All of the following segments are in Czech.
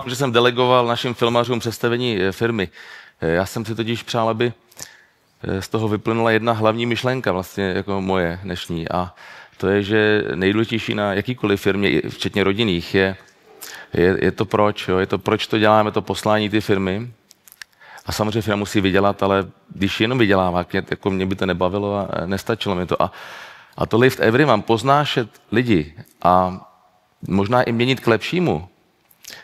že jsem delegoval našim filmařům představení firmy. Já jsem si totiž přál, aby z toho vyplynula jedna hlavní myšlenka, vlastně jako moje dnešní. A to je, že nejdůležitější na jakýkoliv firmě, včetně rodinných, je to proč. Jo? Je to proč to děláme, to poslání ty firmy. A samozřejmě firma musí vydělat, ale když jenom vydělává, jako mě by to nebavilo a nestačilo mi to. A to lift every mám, poznášet lidi a možná i měnit k lepšímu,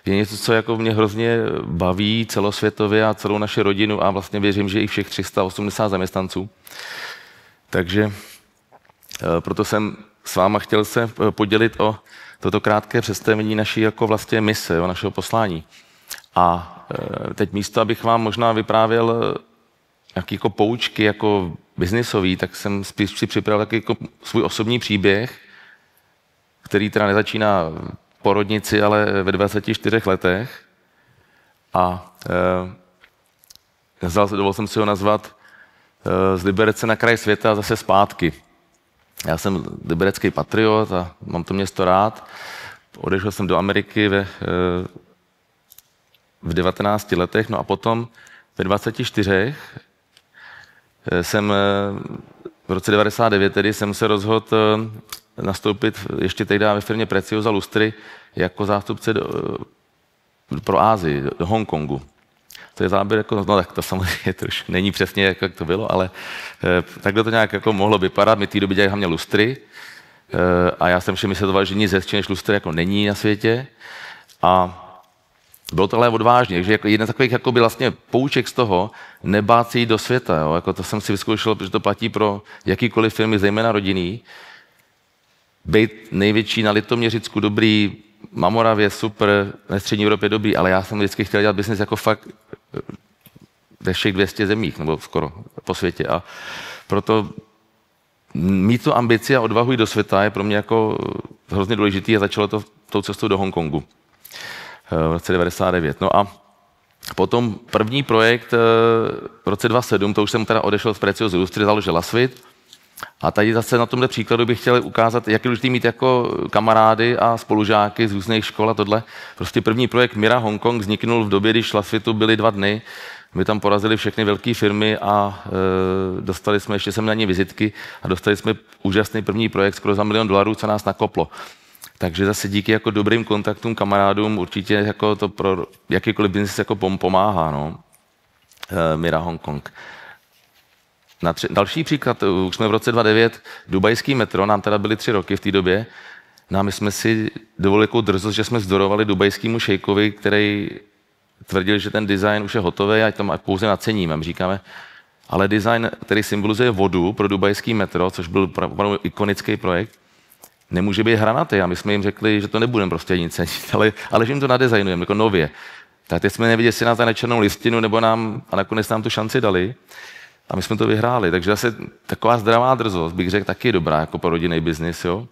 je něco, co jako mě hrozně baví celosvětově a celou naši rodinu a vlastně věřím, že i všech 380 zaměstnanců. Takže proto jsem s váma chtěl se podělit o toto krátké představení naší jako vlastně mise, o našeho poslání. A teď místo, abych vám možná vyprávěl nějaké jako poučky jako biznisový, tak jsem spíš si připravil taky jako svůj osobní příběh, který teda nezačíná porodnici, ale ve 24 letech. A dovolil jsem si ho nazvat Z Liberce na kraj světa a zase zpátky. Já jsem liberecký patriot a mám to město rád. Odešel jsem do Ameriky v 19 letech, no a potom ve 24 jsem v roce 99 tedy jsem se rozhodl nastoupit ještě tehdy ve firmě Preciosa Lustry jako zástupce pro Asii, do Hongkongu. To je záběr, jako, no tak to samozřejmě trošku není přesně, jak to bylo, ale takhle to nějak jako mohlo vypadat. My té doby dělali hlavně lustry a já jsem všem vysvětloval, že nic hezčí než lustry jako není na světě. A bylo to ale odvážně, takže jako jeden z takových jakoby vlastně pouček z toho, nebát se jít do světa. Jo? Jako to jsem si vyzkoušel, protože to platí pro jakýkoliv firmy, zejména rodinný. Být největší na Litoměřicku dobrý, na Moravě super, ve střední Evropě dobrý, ale já jsem vždycky chtěl dělat biznis jako fakt ve všech 200 zemích, nebo skoro po světě. A proto mít tu ambici a odvahu jít do světa je pro mě jako hrozně důležitý a začalo to tou cestou do Hongkongu v roce 99. No a potom první projekt v roce 2007, to už jsem teda odešel z Preciosa Lustry, založil Lasvit. A tady zase na tomhle příkladu bych chtěl ukázat, jak je důležité mít jako kamarády a spolužáky z různých škol a tohle. Prostě první projekt Mira Hongkong vzniknul v době, když Lasvitu byly 2 dny. My tam porazili všechny velké firmy a dostali jsme, ještě jsem na ně vizitky, a dostali jsme úžasný první projekt skoro za $1 000 000, co nás nakoplo. Takže zase díky jako dobrým kontaktům, kamarádům určitě jako to pro jakýkoliv biznis jako pomáhá. No. Mira Hongkong. Další příklad, už jsme v roce 2009, dubajský metro, nám teda byly 3 roky v té době. No a my jsme si dovolili jako drzost, že jsme vzdorovali dubajskému šejkovi, který tvrdil, že ten design už je hotový a to pouze naceníme. My říkáme, ale design, který symbolizuje vodu pro dubajský metro, což byl ikonický projekt, nemůže být hranatý. A my jsme jim řekli, že to nebudeme prostě nic cenit, ale že jim to nadizajnujeme jako nově. Tak teď jsme nevěděli, jestli nás na černou listinu, nebo a nakonec nám tu šanci dali. A my jsme to vyhráli, takže zase taková zdravá drzost, bych řekl, taky je dobrá jako pro rodinný biznis, jo.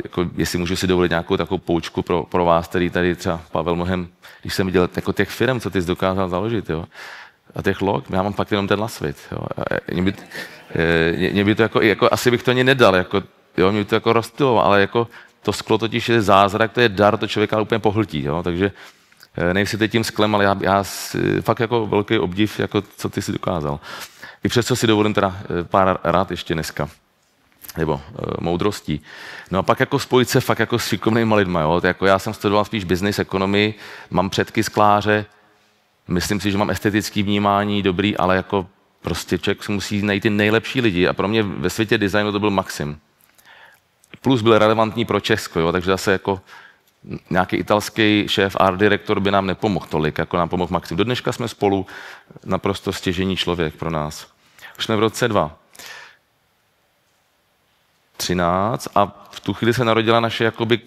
Jako, jestli můžu si dovolit nějakou takovou poučku pro vás, který tady třeba Pavel Mohem, když jsem viděl jako těch firm, co ty jsi dokázal založit, jo. A těch log, já mám fakt jenom ten Lasvit, jo. Mě by to jako asi bych to ani nedal, jako, jo, mě by to jako rozptylovalo, ale jako to sklo totiž je zázrak, to je dar, to člověka úplně pohltí, jo, takže nejsi teď tím sklem, ale já fakt jako velký obdiv, jako co ty si dokázal. I přesto si dovolím teda pár rád ještě dneska. Nebo moudrostí. No a pak jako spojit se fakt jako s šikovnýma lidma, jo. Jako já jsem studoval spíš business ekonomii, mám předky skláře, myslím si, že mám estetické vnímání dobrý, ale jako prostě člověk musí najít ty nejlepší lidi a pro mě ve světě designu to byl Maxim. Plus byl relevantní pro Česko, jo, takže zase jako nějaký italský šéf, art direktor by nám nepomohl tolik, jako nám pomohl Maxim. Do dneška jsme spolu, naprosto stěžejní člověk pro nás. Už jsme v roce 2013 a v tu chvíli se narodila naše jakoby,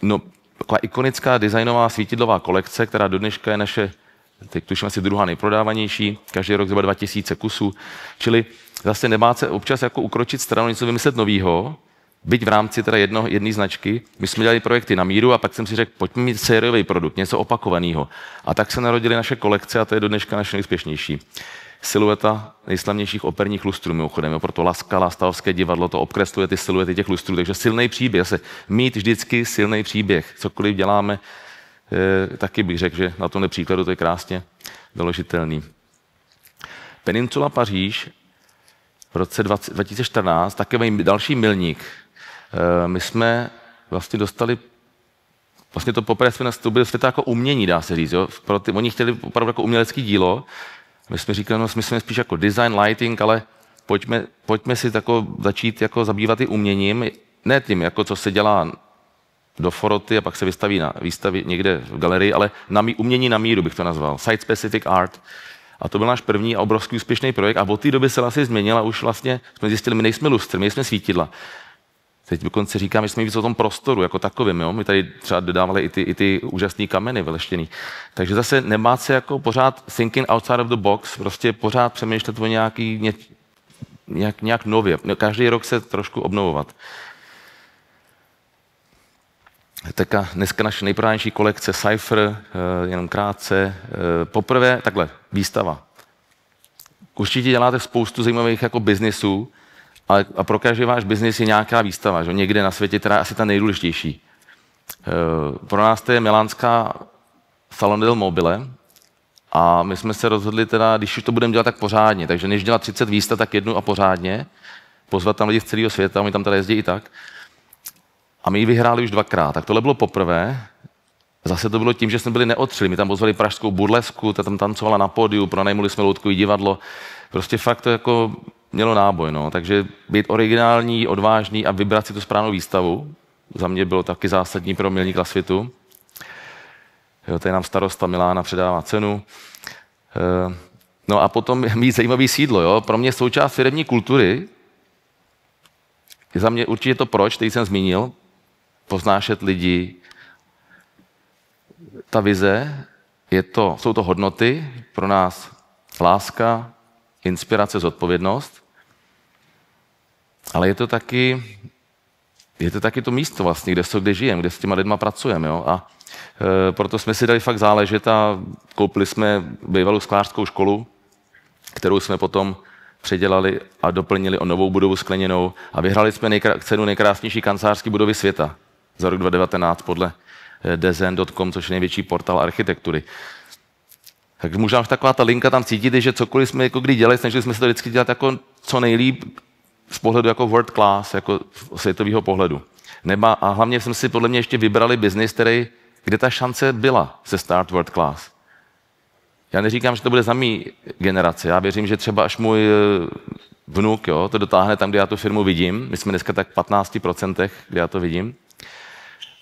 no, taková ikonická designová svítidlová kolekce, která do dneška je naše, teď tuším asi 2. nejprodávanější, každý rok zhruba 2000 kusů. Čili zase nebát se občas jako ukročit stranu, něco vymyslet novýho, byť v rámci teda jedné značky. My jsme dělali projekty na míru a pak jsem si řekl, pojďme mít sériový produkt, něco opakovaného. A tak se narodily naše kolekce a to je do dneška naše nejúspěšnější. Silueta nejslavnějších operních lustrů, mimochodem, proto Laskala, Stavovské divadlo, to obkresluje ty siluety těch lustrů, takže silný příběh, mít vždycky silný příběh, cokoliv děláme, taky bych řekl, že na tomhle příkladu to je krásně doložitelný. Peninsula Paříž v roce 2014, takový další milník. My jsme vlastně dostali, vlastně to poprvé jsme nastoupili do světa jako umění, dá se říct. Jo? Oni chtěli opravdu jako umělecký dílo. My jsme říkali, no, my jsme spíš jako design, lighting, ale pojďme si začít jako zabývat i uměním. Ne tím, jako co se dělá do foroty a pak se vystaví na výstavě někde v galerii, ale umění na míru bych to nazval. Site-specific art. A to byl náš první a obrovský úspěšný projekt. A od té doby se vlastně změnila, už vlastně jsme zjistili, my nejsme lustr, my jsme svítidla. Teď dokonce říkám, že jsme víc o tom prostoru jako takovým. Jo? My tady třeba dodávali i ty úžasné kameny vyleštěný. Takže zase nemá se jako pořád thinking outside of the box, prostě pořád přemýšlet o nějak nově. Každý rok se trošku obnovovat. Teďka dneska naše nejprodávanější kolekce Cypher, jenom krátce. Poprvé, takhle, výstava. Určitě děláte spoustu zajímavých jako biznisů, a pro každý váš biznis je nějaká výstava, že? Někde na světě, která je asi ta nejdůležitější. Pro nás to je milánská Salon del Mobile a my jsme se rozhodli teda, když už to budeme dělat tak pořádně, takže než dělat 30 výstav, tak jednu a pořádně, pozvat tam lidi z celého světa, oni tam teda jezdí i tak. A my ji vyhráli už 2krát, tak tohle bylo poprvé. Zase to bylo tím, že jsme byli neotřeli. My tam pozvali pražskou burlesku, ta tam tancovala na pódiu, pronajmuli jsme loutkový divadlo. Prostě fakt to jako mělo náboj, no. Takže být originální, odvážný a vybrat si tu správnou výstavu, za mě bylo taky zásadní pro milník světu. Jo, tady nám starosta Milána předává cenu. No a potom mít zajímavý sídlo, jo. Pro mě součást firemní kultury je za mě určitě to proč, který jsem zmínil, poznášet lidi. Ta vize, jsou to hodnoty, pro nás láska, inspirace, zodpovědnost, ale je to taky to místo vlastně, kde žijeme, kde s těma lidma pracujeme. Jo? A proto jsme si dali fakt záležet a koupili jsme bývalou sklářskou školu, kterou jsme potom předělali a doplnili o novou budovu skleněnou a vyhráli jsme cenu nejkrásnější kancelářské budovy světa za rok 2019 podle design.com, což je největší portál architektury. Takže možná taková ta linka tam cítíte, že cokoliv jsme jako kdy dělali, snažili jsme se to vždycky dělat jako co nejlíp z pohledu jako world class, jako světového pohledu. A hlavně jsme si podle mě ještě vybrali biznis, kde ta šance byla se start world class. Já neříkám, že to bude za mý generace. Já věřím, že třeba až můj vnuk to dotáhne tam, kde já tu firmu vidím. My jsme dneska tak v 15%, kde já to vidím.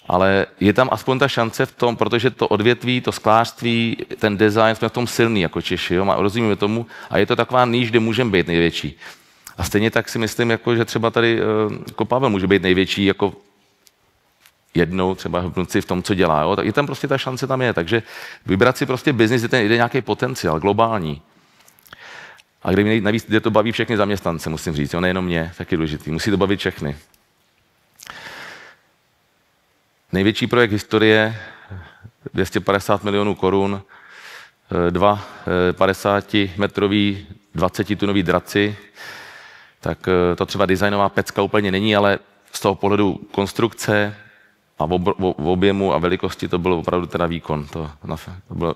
Ale je tam aspoň ta šance v tom, protože to odvětví, to sklářství, ten design, jsme v tom silný jako Češi, jo? Rozumíme tomu a je to taková níž, kde můžeme být největší. A stejně tak si myslím, jako, že třeba tady jako Pavel může být největší jako jednou třeba vnuci v tom, co dělá. Jo? Tak je tam prostě ta šance tam je. Takže vybrat si prostě biznis, je nějaký potenciál, globální. A navíc, kde to baví všechny zaměstnance, musím říct, jo? Nejenom mě, taky důležitý. Musí to bavit všechny. Největší projekt historie, 250 milionů korun, 2 50-metrový, 20-tunový draci, tak to třeba designová pecka úplně není, ale z toho pohledu konstrukce a v objemu a velikosti to byl opravdu teda výkon. To byl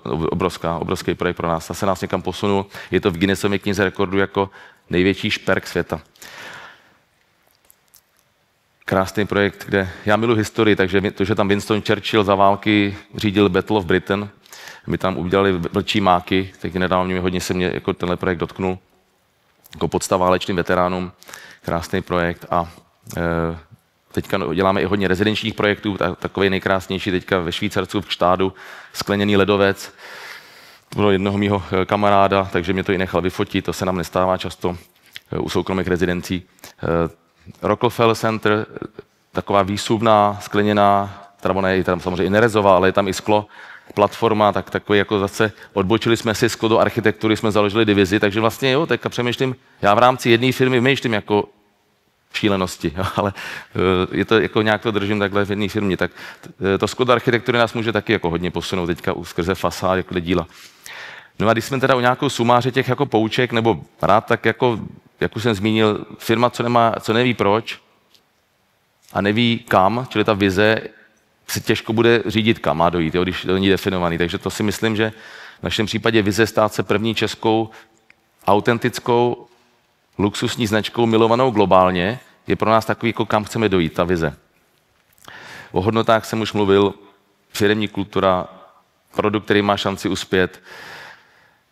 obrovský projekt pro nás. Zase nás někam posunul. Je to v Guinnessově knize rekordů jako největší šperk světa. Krásný projekt, kde já miluji historii, takže to, že tam Winston Churchill za války řídil Battle of Britain, my tam udělali vlčí máky, tak nedávno hodně se mě jako tenhle projekt dotknul, jako podsta válečným veteránům, krásný projekt a teďka děláme i hodně rezidenčních projektů, takový nejkrásnější teďka ve Švýcarsku v Gštádu, skleněný ledovec, to bylo jednoho mýho kamaráda, takže mě to i nechal vyfotit, to se nám nestává často u soukromých rezidencí. Rockefeller Center, taková výsuvná, skleněná, teda ona je tam samozřejmě i nerezová, ale je tam i sklo, platforma, tak takový jako zase odbočili jsme si sklo do architektury, jsme založili divizi, takže vlastně jo, teďka přemýšlím, já v rámci jedné firmy vymýšlím jako šílenosti, jo, ale je to jako nějak to držím takhle v jedné firmě, tak to sklo do architektury nás může taky jako hodně posunout teďka skrze fasád, jako díla. No a když jsme teda u nějakou sumáře těch jako pouček nebo rád, tak jako jak už jsem zmínil, firma, co neví proč a neví kam, čili ta vize, se těžko bude řídit, kam má dojít, jo, když to není definovaný. Takže to si myslím, že v našem případě vize stát se první českou autentickou luxusní značkou milovanou globálně je pro nás takový, jako kam chceme dojít, ta vize. O hodnotách jsem už mluvil, firemní kultura, produkt, který má šanci uspět.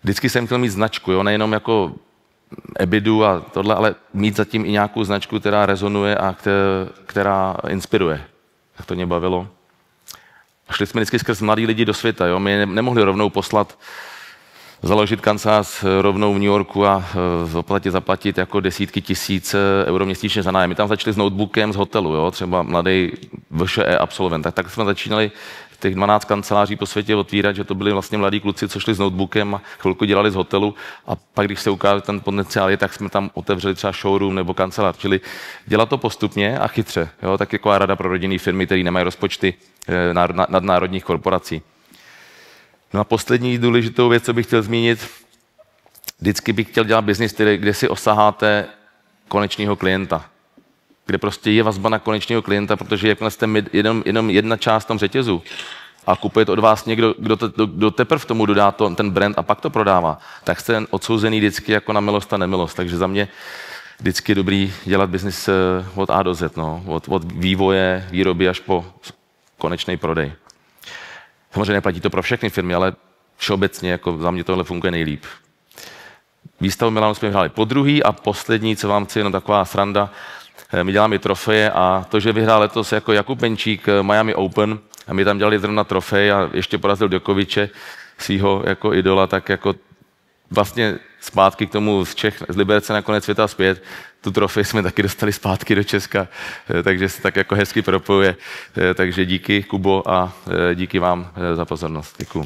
Vždycky jsem chtěl mít značku, jo? Nejenom jako Ebidu a tohle, ale mít zatím i nějakou značku, která rezonuje a která inspiruje. Tak to mě bavilo. A šli jsme vždycky skrz mladí lidi do světa. Jo? My nemohli rovnou poslat, založit kancelář rovnou v New Yorku a zaplatit jako desítky tisíc euro měsíčně za nájem. My tam začali s notebookem z hotelu, jo? Třeba mladý VŠE absolvent. Tak jsme začínali těch 12 kanceláří po světě otvírat, že to byli vlastně mladí kluci, co šli s notebookem a chvilku dělali z hotelu a pak, když se ukázal ten potenciál, tak jsme tam otevřeli třeba showroom nebo kancelář. Čili dělat to postupně a chytře. Jo? Tak jako rada pro rodinné firmy, které nemají rozpočty nadnárodních korporací. No a poslední důležitou věc, co bych chtěl zmínit, vždycky bych chtěl dělat biznis, kde si osaháte konečného klienta. Kde prostě je vazba na konečného klienta, protože jakmile jste jenom jedna část v tom řetězu a kupuje to od vás někdo, kdo teprve tomu dodá ten brand a pak to prodává, tak jste odsouzený vždycky jako na milost a nemilost. Takže za mě vždycky je dobrý dělat biznis od A do Z, no. Od vývoje, výroby až po konečný prodej. Samozřejmě neplatí to pro všechny firmy, ale všeobecně jako za mě tohle funguje nejlíp. Výstavu Milánu jsme hráli podruhý a poslední, co vám chci, jenom taková sranda, my děláme trofeje a to, že vyhrál letos jako Jakub Menčík Miami Open a my tam dělali zrovna trofej a ještě porazil Djokoviče, svýho jako idola, tak jako vlastně zpátky k tomu z Liberce na konec světa zpět. Tu trofej jsme taky dostali zpátky do Česka, takže se tak jako hezky propojuje. Takže díky, Kubo, a díky vám za pozornost. Děkuju.